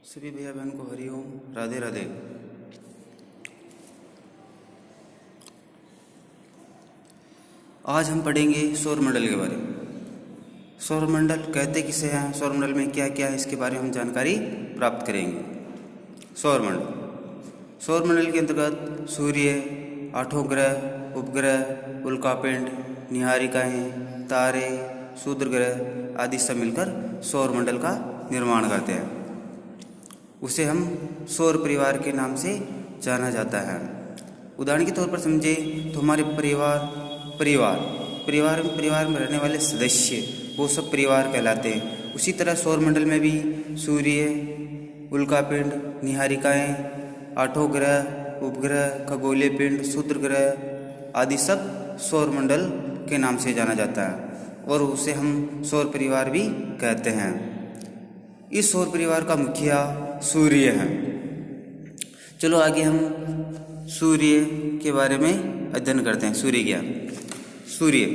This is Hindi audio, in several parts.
सभी भैया बहन को हरिओम, राधे राधे। आज हम पढ़ेंगे सौरमंडल के बारे में। सौरमंडल कहते किसे हैं, सौरमंडल में क्या क्या है, इसके बारे में हम जानकारी प्राप्त करेंगे। सौरमंडल के अंतर्गत सूर्य, आठों ग्रह, उपग्रह, उल्कापिंड, निहारिकाएँ, तारे, क्षुद्र ग्रह आदि सब मिलकर सौरमंडल का निर्माण करते हैं। उसे हम सौर परिवार के नाम से जाना जाता है। उदाहरण के तौर पर समझे तो हमारे परिवार में रहने वाले सदस्य वो सब परिवार कहलाते हैं। उसी तरह सौरमंडल में भी सूर्य, उल्कापिंड, निहारिकाएँ, आठों ग्रह, उपग्रह, खगोलीय पिंड, क्षुद्र ग्रह आदि सब सौरमंडल के नाम से जाना जाता है और उसे हम सौर परिवार भी कहते हैं। इस सौर परिवार का मुखिया सूर्य है। चलो आगे हम सूर्य के बारे में अध्ययन करते हैं। सूर्य क्या? सूर्य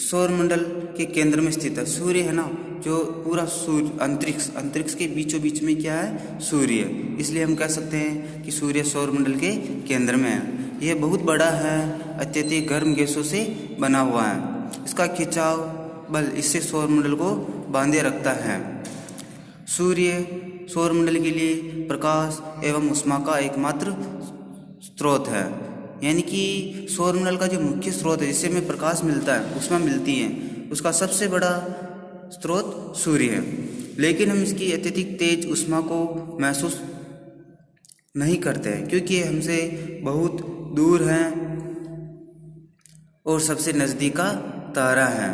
सौरमंडल के केंद्र में स्थित है। सूर्य है ना, जो पूरा सूर्य अंतरिक्ष के बीचों बीच में क्या है? सूर्य। इसलिए हम कह सकते हैं कि सूर्य सौरमंडल के केंद्र में है। यह बहुत बड़ा है, अत्यधिक गर्म गैसों से बना हुआ है। इसका खिंचाव बल इससे सौरमंडल को बांधे रखता है। सूर्य सौरमंडल के लिए प्रकाश एवं ऊष्मा का एकमात्र स्रोत है। यानी कि सौरमंडल का जो मुख्य स्रोत है, जिससे हमें प्रकाश मिलता है, ऊष्मा मिलती है, उसका सबसे बड़ा स्रोत सूर्य है। लेकिन हम इसकी अत्यधिक तेज ऊष्मा को महसूस नहीं करते हैं, क्योंकि ये हमसे बहुत दूर हैं और सबसे नज़दीक का तारा है।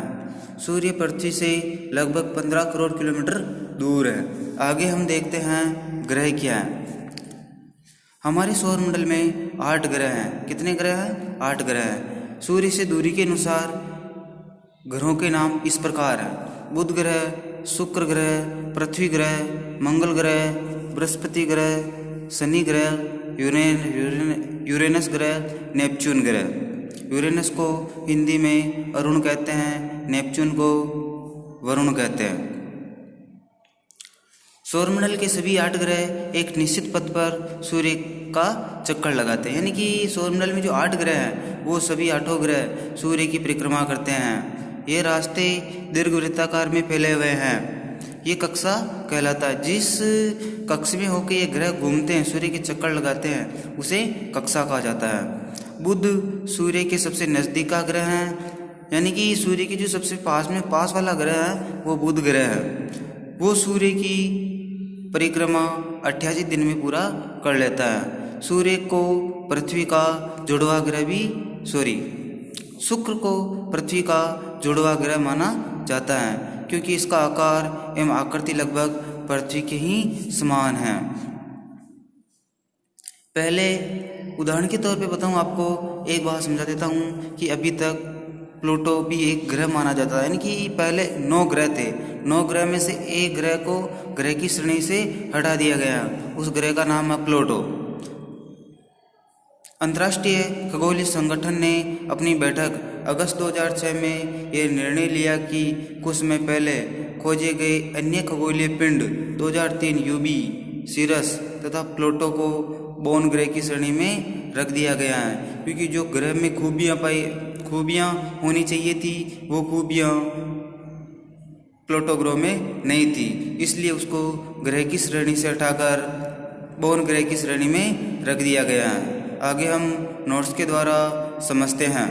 सूर्य पृथ्वी से लगभग 15 करोड़ किलोमीटर दूर है। आगे हम देखते हैं ग्रह क्या है। हमारे सौरमंडल में 8 ग्रह हैं। कितने ग्रह हैं? 8 ग्रह हैं। सूर्य से दूरी के अनुसार ग्रहों के नाम इस प्रकार हैं: बुध ग्रह, शुक्र ग्रह, पृथ्वी ग्रह, मंगल ग्रह, बृहस्पति ग्रह, शनि ग्रह, यूरेनस ग्रह, नेपच्यून ग्रह। यूरेनस को हिंदी में अरुण कहते हैं, नेपच्यून को वरुण कहते हैं। सौरमंडल के सभी 8 ग्रह एक निश्चित पथ पर सूर्य का चक्कर लगाते हैं। यानी कि सौरमंडल में जो 8 ग्रह हैं, वो सभी 8 ग्रह सूर्य की परिक्रमा करते हैं। ये रास्ते दीर्घवृत्ताकार में फैले हुए हैं। ये कक्षा कहलाता है। जिस कक्ष में होकर ये ग्रह घूमते हैं, सूर्य के चक्कर लगाते हैं, उसे कक्षा कहा जाता है। बुध सूर्य के सबसे नज़दीक का ग्रह है। यानी कि सूर्य के जो सबसे पास वाला ग्रह है, वो बुध ग्रह है। वो सूर्य की परिक्रमा 88 दिन में पूरा कर लेता है। सूर्य को पृथ्वी का जुड़वा ग्रह भी शुक्र को पृथ्वी का जुड़वा ग्रह माना जाता है, क्योंकि इसका आकार एवं आकृति लगभग पृथ्वी के ही समान है। पहले उदाहरण के तौर पे बताऊं आपको, एक बात समझा देता हूं कि अभी तक प्लूटो भी एक ग्रह माना जाता है। यानी कि पहले 9 ग्रह थे। 9 ग्रह में से एक ग्रह को ग्रह की श्रेणी से हटा दिया गया। उस ग्रह का नाम है प्लूटो। अंतर्राष्ट्रीय खगोलीय संगठन ने अपनी बैठक अगस्त 2006 में यह निर्णय लिया कि कुछ समय पहले खोजे गए अन्य खगोलीय पिंड 2003 यूबी, सीरस तथा प्लूटो को बोन ग्रह की श्रेणी में रख दिया गया है, क्योंकि जो ग्रह में खूबियाँ होनी चाहिए थी, वो खूबियाँ प्लूटो ग्रह में नहीं थी। इसलिए उसको ग्रह की श्रेणी से हटाकर बोन ग्रह की श्रेणी में रख दिया गया है। आगे हम नोट्स के द्वारा समझते हैं।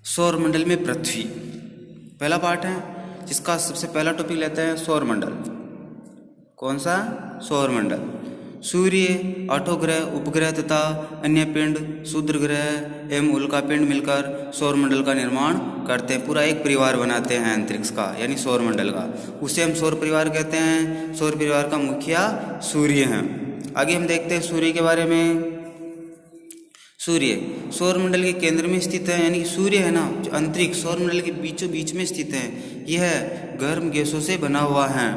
सौरमंडल में पृथ्वी पहला पार्ट है, जिसका सबसे पहला टॉपिक लेते हैं सौरमंडल। कौन सा? सौरमंडल। सूर्य, आठों ग्रह, उपग्रह तथा अन्य पिंड, क्षुद्र ग्रह एवं उल्कापिंड मिलकर सौरमंडल का निर्माण करते हैं। पूरा एक परिवार बनाते हैं अंतरिक्ष का, यानी सौरमंडल का। उसे हम सौर परिवार कहते हैं। सौर परिवार का मुखिया सूर्य है। आगे हम देखते हैं सूर्य के बारे में। सूर्य सौरमंडल के केंद्र में स्थित है। यानी कि सूर्य है ना, जो अंतरिक्ष सौरमंडल के बीचों बीच में स्थित है, यह गर्म गैसों से बना हुआ है।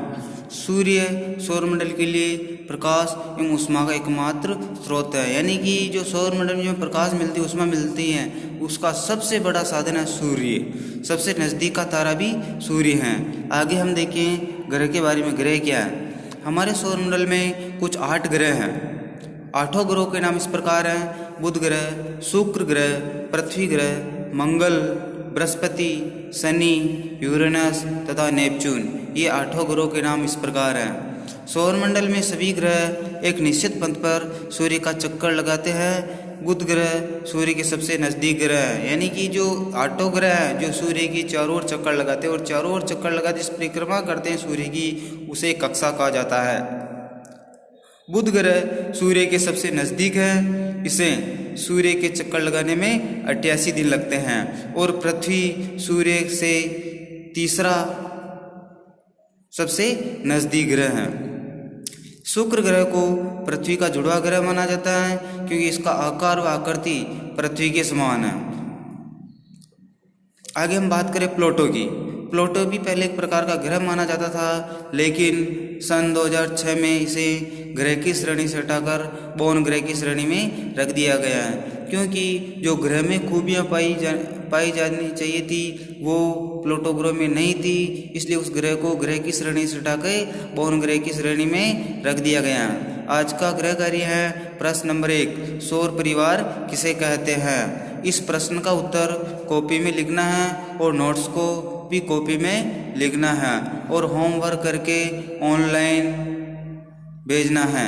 सूर्य सौरमंडल के लिए प्रकाश एवं ऊष्मा का एकमात्र स्रोत है। यानी कि जो सौरमंडल में जो प्रकाश मिलती है, ऊष्मा मिलती है, उसका सबसे बड़ा साधन है सूर्य। सबसे नज़दीक का तारा भी सूर्य है। आगे हम देखें ग्रह के बारे में। ग्रह क्या है? हमारे सौरमंडल में कुछ 8 ग्रह हैं। 8 ग्रहों के नाम इस प्रकार हैं: बुध ग्रह, शुक्र ग्रह, पृथ्वी ग्रह, मंगल, बृहस्पति, शनि, यूरेनस तथा नेपच्यून। ये 8 ग्रहों के नाम इस प्रकार हैं। सौरमंडल में सभी ग्रह एक निश्चित पंथ पर सूर्य का चक्कर लगाते हैं। बुध ग्रह सूर्य के सबसे नज़दीक ग्रह है, यानी कि जो 8 ग्रह हैं जो सूर्य की चारों ओर चक्कर लगाते हैं और चारों ओर चक्कर लगाते जिस परिक्रमा करते हैं सूर्य की, उसे कक्षा कहा जाता है। बुध ग्रह सूर्य के सबसे नज़दीक है। इसे सूर्य के चक्कर लगाने में 88 दिन लगते हैं। और पृथ्वी सूर्य से तीसरा सबसे नज़दीक ग्रह है। शुक्र ग्रह को पृथ्वी का जुड़वा ग्रह माना जाता है क्योंकि इसका आकार व आकृति पृथ्वी के समान है। आगे हम बात करें प्लूटो की। प्लूटो भी पहले एक प्रकार का ग्रह माना जाता था, लेकिन सन 2006 में इसे ग्रह की श्रेणी से हटाकर बौन ग्रह की श्रेणी में रख दिया गया है, क्योंकि जो ग्रह में खूबियाँ पाई जानी चाहिए थी वो प्लूटो ग्रह में नहीं थी। इसलिए उस ग्रह को ग्रह की श्रेणी से हटाकर बौन ग्रह की श्रेणी में रख दिया गया है। आज का ग्रह कार्य है प्रश्न नंबर 1, सौर परिवार किसे कहते हैं? इस प्रश्न का उत्तर कॉपी में लिखना है और नोट्स को भी कॉपी में लिखना है और होमवर्क करके ऑनलाइन भेजना है।